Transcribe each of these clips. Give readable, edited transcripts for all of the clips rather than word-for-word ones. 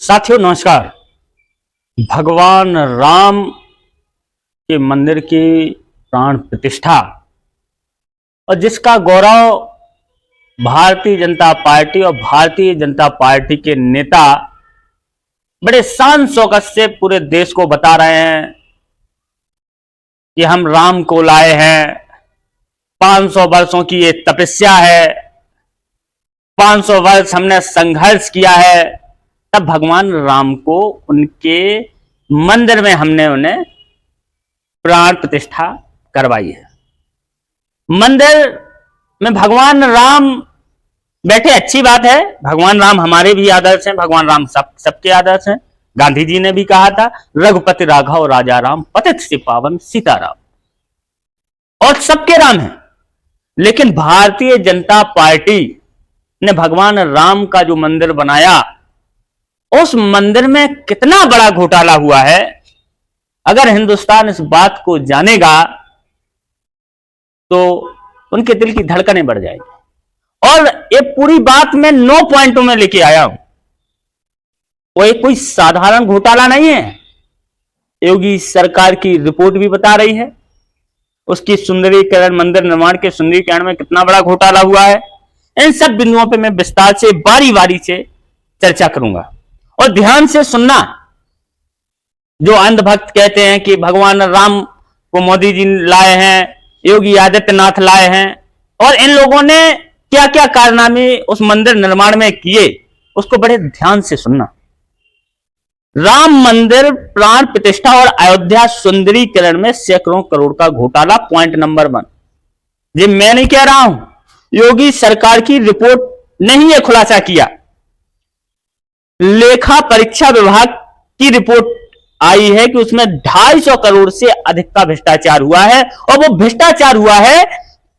साथियों नमस्कार। भगवान राम के मंदिर की प्राण प्रतिष्ठा और जिसका गौरव भारतीय जनता पार्टी और भारतीय जनता पार्टी के नेता बड़े शान शौकत से पूरे देश को बता रहे हैं कि हम राम को लाए हैं। 500 वर्षों की ये तपस्या है, 500 वर्ष हमने संघर्ष किया है, तब भगवान राम को उनके मंदिर में हमने उन्हें प्राण प्रतिष्ठा करवाई है। मंदिर में भगवान राम बैठे अच्छी बात है। भगवान राम हमारे भी आदर्श हैं, भगवान राम सबके आदर्श हैं। गांधी जी ने भी कहा था, रघुपति राघव राजा राम, पतित से पावन सीताराम, और सबके राम हैं। लेकिन भारतीय जनता पार्टी ने भगवान राम का जो मंदिर बनाया, उस मंदिर में कितना बड़ा घोटाला हुआ है, अगर हिंदुस्तान इस बात को जानेगा तो उनके दिल की धड़कनें बढ़ जाएगी। और ये पूरी बात मैं 9 पॉइंटों में लेके आया हूं। वो एक कोई साधारण घोटाला नहीं है। योगी सरकार की रिपोर्ट भी बता रही है उसकी सुंदरीकरण, मंदिर निर्माण के सुंदरीकरण में कितना बड़ा घोटाला हुआ है। इन सब बिंदुओं पे मैं विस्तार से बारी बारी से चर्चा करूंगा। और ध्यान से सुनना, जो अंधभक्त कहते हैं कि भगवान राम को मोदी जी लाए हैं, योगी आदित्यनाथ लाए हैं, और इन लोगों ने क्या क्या कारनामे उस मंदिर निर्माण में किए, उसको बड़े ध्यान से सुनना। राम मंदिर प्राण प्रतिष्ठा और अयोध्या सुंदरीकरण में सैकड़ों करोड़ का घोटाला, पॉइंट नंबर 1। ये मैं नहीं कह रहा हूं, योगी सरकार की रिपोर्ट ने ही यह खुलासा किया। लेखा परीक्षा विभाग की रिपोर्ट आई है कि उसमें 250 करोड़ से अधिक का भ्रष्टाचार हुआ है, और वो भ्रष्टाचार हुआ है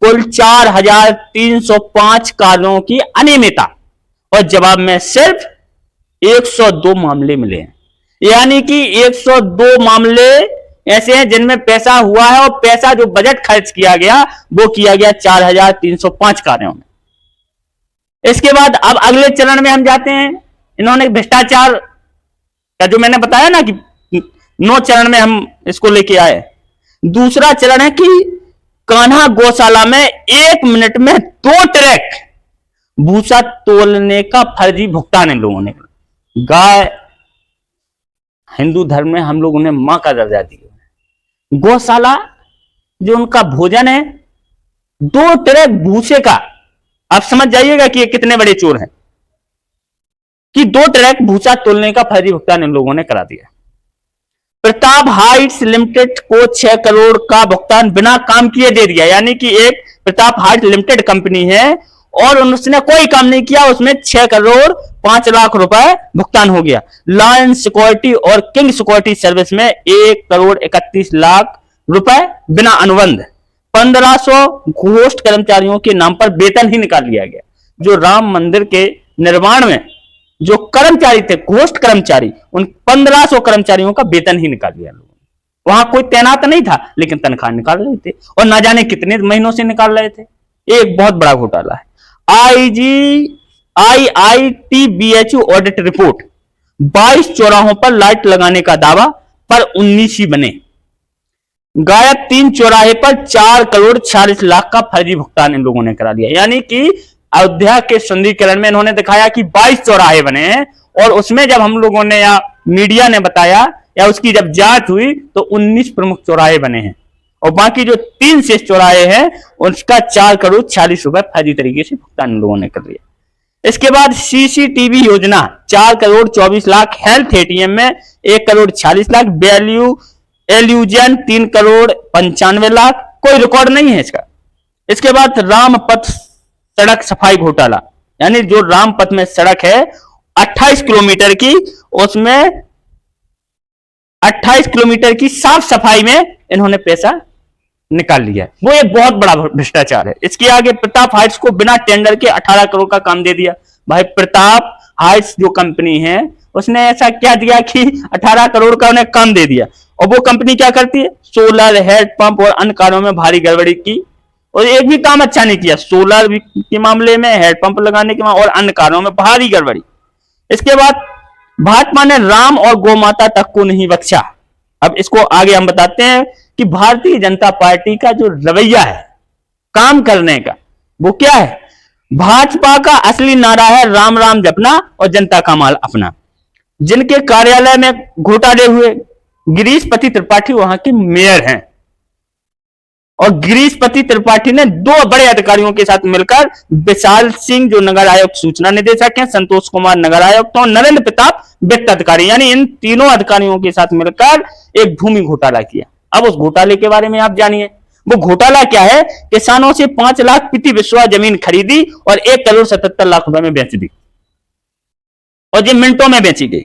कुल 4305 कार्यों की अनियमितता, और जवाब में सिर्फ 102 मामले मिले हैं। यानी कि 102 मामले ऐसे हैं जिनमें पैसा हुआ है, और पैसा जो बजट खर्च किया गया वो किया गया 4305 कार्यों में। इसके बाद अब अगले चरण में हम जाते हैं। इन्होंने भ्रष्टाचार का जो मैंने बताया ना कि 9 चरण में हम इसको लेके आए। दूसरा चरण है कि कान्हा गौशाला में 1 मिनट में 2 ट्रक भूसा तोलने का फर्जी भुगतान इन लोगों ने। गाय, हिंदू धर्म में हम लोग उन्हें मां का दर्जा दिए। गौशाला जो उनका भोजन है, 2 ट्रक भूसे का, आप समझ जाइएगा कि ये कितने बड़े चोर हैं कि 2 ट्रक भूसा तोलने का फर्जी भुगतान इन लोगों ने करा दिया। प्रताप हाइट्स लिमिटेड को 6 करोड़ का भुगतान बिना काम किए दे दिया। यानी कि एक प्रताप हाइट्स लिमिटेड कंपनी है और उसने कोई काम नहीं किया, उसमें 6 करोड़ 5 लाख रुपए भुगतान हो गया। लायन सिक्योरिटी और किंग सिक्योरिटी सर्विस में 1 करोड़ 31 लाख रुपए बिना अनुबंध। 1500 घोस्ट कर्मचारियों के नाम पर वेतन ही निकाल लिया गया। जो राम मंदिर के निर्माण में जो कर्मचारी थे, घोस्ट कर्मचारी, उन 1500 कर्मचारियों का वेतन ही निकाल लिया लोगों ने। वहां कोई तैनात नहीं था, लेकिन तनख्वाह निकाल रहे थे, और ना जाने कितने महीनों से निकाल रहे थे। एक बहुत बड़ा घोटाला है। IITBHU ऑडिट रिपोर्ट, 22 चौराहों पर लाइट लगाने का दावा, पर 19 ही बने। गायब 3 चौराहे पर 4 करोड़ 46 लाख का फर्जी भुगतान इन लोगों ने करा दिया। यानी कि अयोध्या के सुंदरीकरण में इन्होंने दिखाया कि 22 चौराहे बने हैं, और उसमें जब हम लोगों ने या मीडिया ने बताया या उसकी जब जांच हुई तो 19 प्रमुख चौराहे बने हैं, और बाकी जो 3 शेष चौराहे हैं उसका 4 करोड़ 46 रुपए फर्जी तरीके से भुगतान इन लोगों ने कर दिया। इसके बाद CCTV योजना, 4 करोड़ 24 लाख। हेल्थ ATM में 1 करोड़ 46 लाख। वैल्यू एल्यूजन 3 करोड़ 95 लाख। कोई रिकॉर्ड नहीं है इसका। इसके बाद राम पथ सड़क सफाई घोटाला, यानी जो राम पथ में सड़क है 28 किलोमीटर की, उसमें 28 किलोमीटर की साफ सफाई में इन्होंने पैसा निकाल लिया। वो एक बहुत बड़ा भ्रष्टाचार है। इसके आगे प्रताप हाइट्स को बिना टेंडर के 18 करोड़ का काम दे दिया। भाई, प्रताप हाइट्स जो कंपनी है उसने ऐसा क्या दिया कि 18 करोड़ का उन्हें काम दे दिया। और वो कंपनी क्या करती है? सोलर, हेडपंप और अन्य कार्यों में भारी गड़बड़ी की, और एक भी काम अच्छा नहीं किया। सोलर के मामले में, हेडपंप लगाने के मामले और अन्य कार्यों में भारी गड़बड़ी। इसके बाद भाजपा ने राम और गौ माता तक को नहीं बख्शा। अब इसको आगे हम बताते हैं कि भारतीय जनता पार्टी का जो रवैया है काम करने का, वो क्या है। भाजपा का असली नारा है राम राम जपना और जनता का माल अपना। जिनके कार्यालय में घोटाले हुए, गिरीश पति त्रिपाठी वहां के मेयर हैं, और गिरीश पति त्रिपाठी ने दो बड़े अधिकारियों के साथ मिलकर विशाल सिंह जो नगर आयुक्त सूचना निदेशक हैं, संतोष कुमार नगर आयुक्त और नरेंद्र प्रताप वित्त अधिकारी, यानी इन तीनों अधिकारियों के साथ मिलकर एक भूमि घोटाला किया। अब उस घोटाले के बारे में आप जानिए। वो घोटाला क्या है, किसानों से 5 लाख प्रति विश्वा जमीन खरीदी और 1 करोड़ 77 लाख रुपए में बेच दी, और ये मिनटों में बेची गई।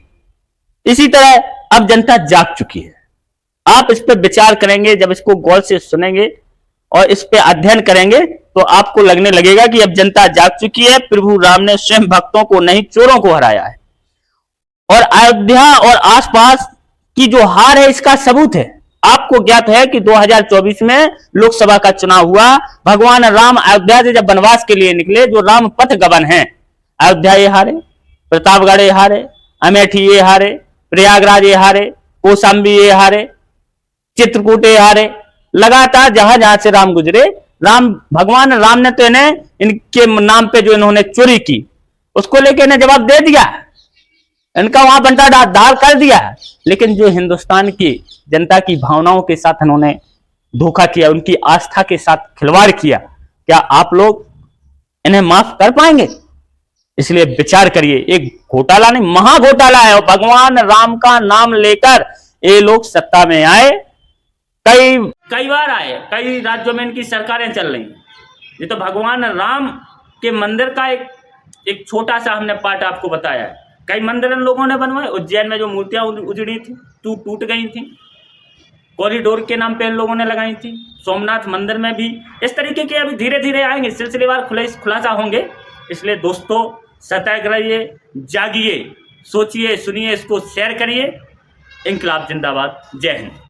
इसी तरह अब जनता जाग चुकी है। आप इस पर विचार करेंगे, जब इसको गौर से सुनेंगे और इस पे अध्ययन करेंगे तो आपको लगने लगेगा कि अब जनता जाग चुकी है। प्रभु राम ने स्वयं भक्तों को नहीं चोरों को हराया है, और अयोध्या और आसपास की जो हार है इसका सबूत है। आपको ज्ञात है कि 2024 में लोकसभा का चुनाव हुआ। भगवान राम अयोध्या से जब वनवास के लिए निकले, जो राम पथ गवन है, अयोध्या ये हारे, प्रतापगढ़ ये हारे, अमेठी ये हारे, प्रयागराज ये हारे, कौशाम्बी ये हारे, चित्रकूट ये हारे। लगातार जहां जहां से राम गुजरे, भगवान राम ने तो इन्हें, इनके नाम पे जो इन्होंने चोरी की उसको लेके इन्हें जवाब दे दिया, इनका वहां बंटाधार कर दिया। लेकिन जो हिंदुस्तान की जनता की भावनाओं के साथ इन्होंने धोखा किया, उनकी आस्था के साथ खिलवाड़ किया, क्या आप लोग इन्हें माफ कर पाएंगे? इसलिए विचार करिए। एक घोटाला नहीं, महाघोटाला है, और भगवान राम का नाम लेकर ये लोग सत्ता में आए, कई बार आए, कई राज्यों में इनकी सरकारें चल रही। ये तो भगवान राम के मंदिर का एक छोटा सा हमने पार्ट आपको बताया है। कई मंदिर इन लोगों ने बनवाए। उज्जैन में जो मूर्तियां उजड़ी थी, टूट गई थी, कॉरिडोर के नाम पे इन लोगों ने लगाई थी। सोमनाथ मंदिर में भी इस तरीके के अभी धीरे धीरे आएंगे, सिलसिलेवार खुलासा होंगे। इसलिए दोस्तों सतर्क रहिए, जागिए, सोचिए, सुनिए, इसको शेयर करिए। इंकलाब जिंदाबाद। जय हिंद।